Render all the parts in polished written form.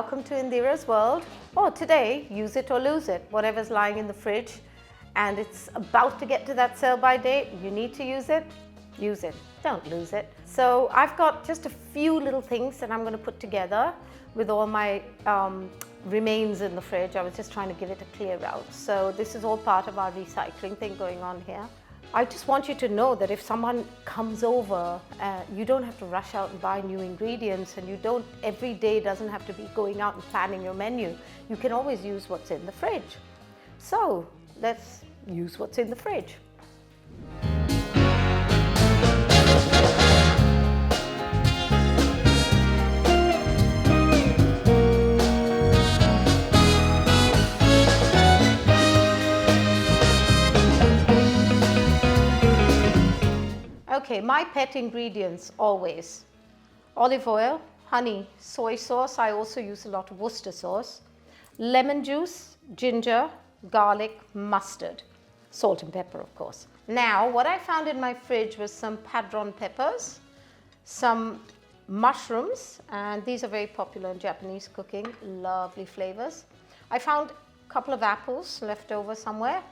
welcome to Indiraas World. Oh, today, use it or lose it, whatever's lying in the fridge and it's about to get to that sell-by date, you need to use it, don't lose it. So I've got just a few little things that I'm going to put together with all my remains in the fridge. I was just trying to give it a clear out. So this is all part of our recycling thing going on here. I just want you to know that if someone comes over, you don't have to rush out and buy new ingredients, and you don't, every day doesn't have to be going out and planning your menu. You can always use what's in the fridge. So let's use what's in the fridge. Okay, my pet ingredients always: olive oil, honey, soy sauce. I also use a lot of Worcester sauce, lemon juice, ginger, garlic, mustard, salt and pepper, of course. Now, what I found in my fridge was some padron peppers, some mushrooms, and these are very popular in Japanese cooking, lovely flavors. I found a couple of apples left over somewhere,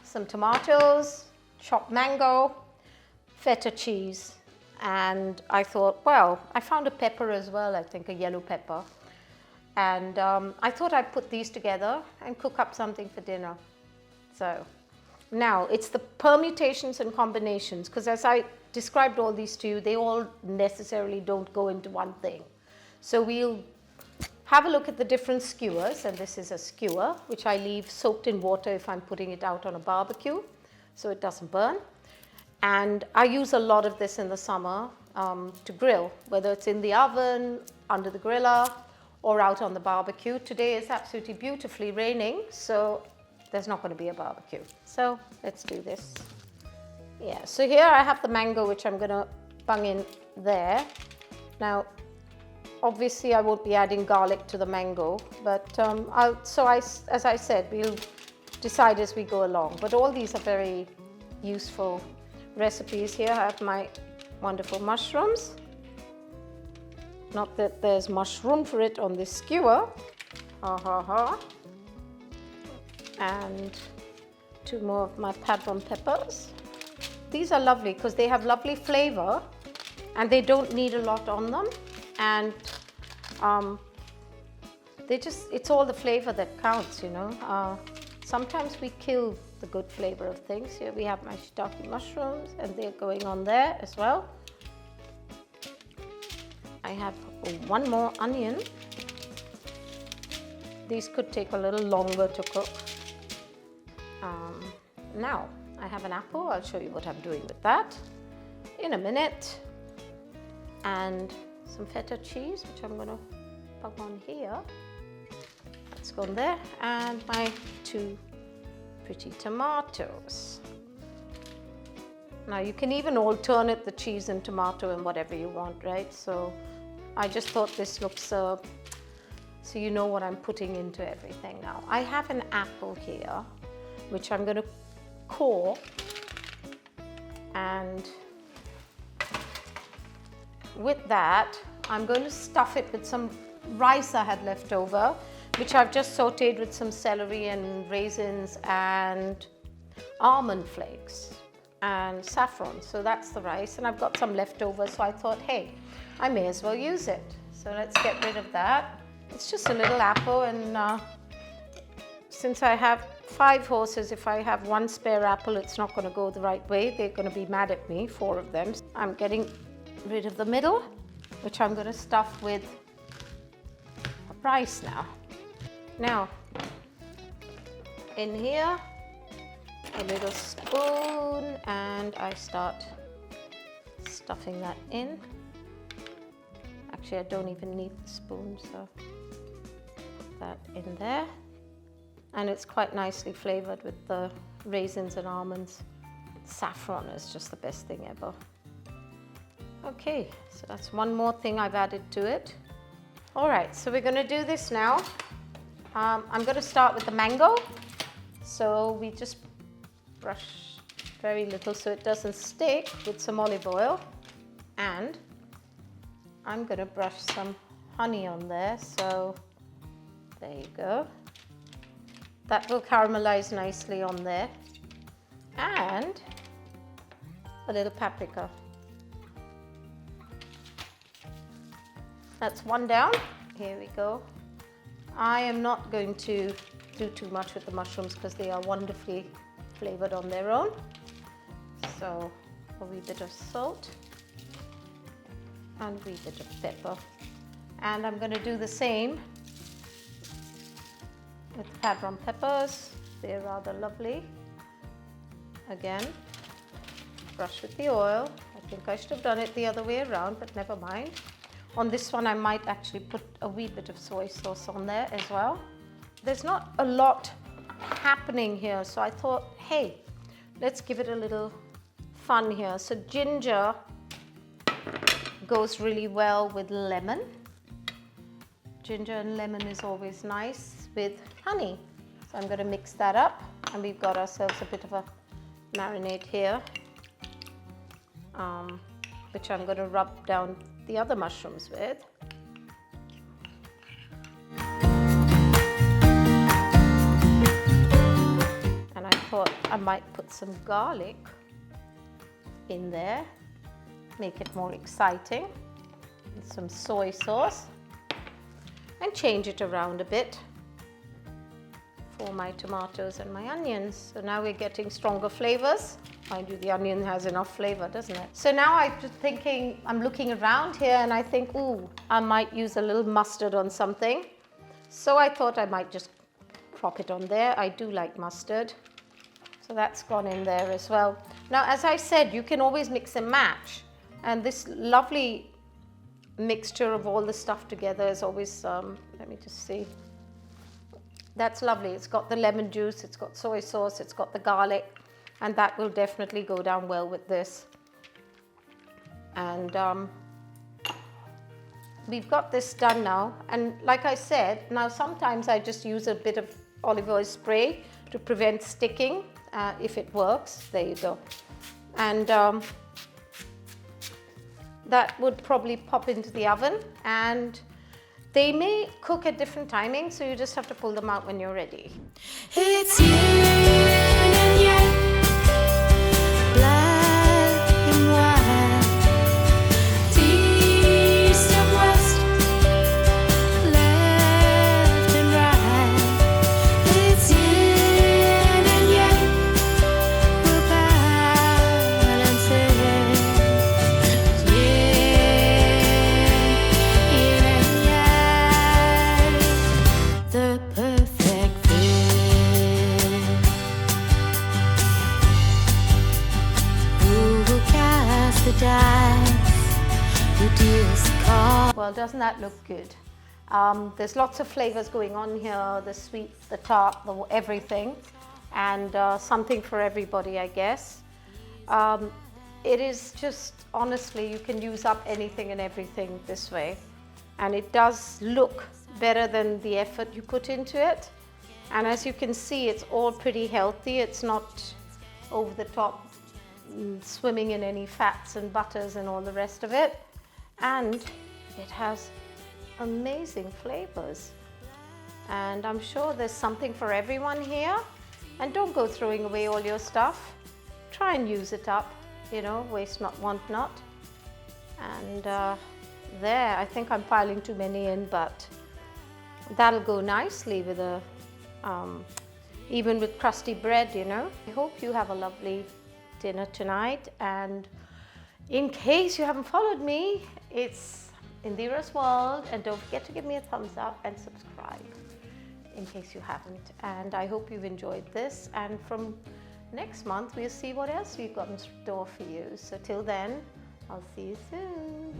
some tomatoes, chopped mango, Feta cheese, and I thought, well, I found a pepper as well, I think a yellow pepper, and I thought I'd put these together and cook up something for dinner. So now it's the permutations and combinations, because as I described all these to you, they all necessarily don't go into one thing. So we'll have a look at the different skewers, and this is a skewer which I leave soaked in water if I'm putting it out on a barbecue so it doesn't burn. And I use a lot of this in the summer to grill, whether it's in the oven, under the griller, or out on the barbecue. Today is absolutely beautifully raining, so there's not going to be a barbecue. So let's do this. Yeah, so here I have the mango, which I'm going to bung in there. Now, obviously I won't be adding garlic to the mango, but as I said, we'll decide as we go along. But all these are very useful recipes. Here I have my wonderful mushrooms. Not that there's much room for it on this skewer. And two more of my padron peppers. These are lovely because they have lovely flavor and they don't need a lot on them, and it's all the flavor that counts, you know. Sometimes we kill the good flavor of things. Here we have my shiitake mushrooms, and they're going on there as well. I have one more onion. These could take a little longer to cook. Now I have an apple. I'll show you what I'm doing with that in a minute. And some feta cheese, which I'm going to put on here. That's gone there. And my two pretty tomatoes. Now you can even alternate the cheese and tomato and whatever you want, right? So I just thought this looks, so you know what I'm putting into everything now. I have an apple here, which I'm going to core, and with that, I'm going to stuff it with some rice I had left over, which I've just sauteed with some celery and raisins and almond flakes and saffron. So that's the rice, and I've got some leftovers, so I thought, hey, I may as well use it. So let's get rid of that. It's just a little apple, and since I have 5 horses, if I have one spare apple, it's not going to go the right way. They're going to be mad at me, 4 of them. I'm getting rid of the middle, which I'm going to stuff with rice now. Now, in here, a little spoon, and I start stuffing that in. Actually, I don't even need the spoon, so put that in there. And it's quite nicely flavored with the raisins and almonds. Saffron is just the best thing ever. Okay, so that's one more thing I've added to it. All right, so we're going to do this now. I'm going to start with the mango. So we just brush very little so it doesn't stick with some olive oil. And I'm going to brush some honey on there. So There you go. That will caramelize nicely on there. And a little paprika. That's one down. Here we go. I am not going to do too much with the mushrooms because they are wonderfully flavored on their own. So a wee bit of salt and a wee bit of pepper. And I'm going to do the same with the padron peppers. They're rather lovely. Again, brush with the oil. I think I should have done it the other way around, but never mind. On this one, I might actually put a wee bit of soy sauce on there as well. There's not a lot happening here, so I thought, hey, let's give it a little fun here. So ginger goes really well with lemon. Ginger and lemon is always nice with honey. So I'm going to mix that up, and we've got ourselves a bit of a marinade here, which I'm going to rub down the other mushrooms with. And I thought I might put some garlic in there, make it more exciting, and some soy sauce, and change it around a bit for my tomatoes and my onions. So now we're getting stronger flavors. Mind you, the onion has enough flavor, doesn't it? So now I'm just thinking, I'm looking around here and I think, ooh, I might use a little mustard on something. So I thought I might just prop it on there. I do like mustard. So that's gone in there as well. Now, as I said, you can always mix and match. And this lovely mixture of all the stuff together is always, let me just see. That's lovely. It's got the lemon juice, it's got soy sauce, it's got the garlic, and that will definitely go down well with this. And we've got this done now. And like I said, now sometimes I just use a bit of olive oil spray to prevent sticking, if it works. There you go. And that would probably pop into the oven, and they may cook at different timings, so you just have to pull them out when you're ready. It's yin and yang, black and white, east and west, left and right. It's yin and yang, we're balancing. Yin and yang, the perfect fit. Who will cast the dice? Who deals the card? Well, doesn't that look good? There's lots of flavors going on here, the sweet, the tart, the everything, and something for everybody, I guess. It is just, honestly, you can use up anything and everything this way. And it does look better than the effort you put into it. And as you can see, it's all pretty healthy. It's not over the top, swimming in any fats and butters and all the rest of it. And it has amazing flavors. And I'm sure there's something for everyone here. And don't go throwing away all your stuff. Try and use it up, you know, waste not, want not. And there, I think I'm piling too many in, but that'll go nicely with a, even with crusty bread, you know. I hope you have a lovely dinner tonight. And in case you haven't followed me, it's Indiraas World, and don't forget to give me a thumbs up and subscribe in case you haven't. And I hope you've enjoyed this, and from next month we'll see what else we've got in store for you. So till then, I'll see you soon.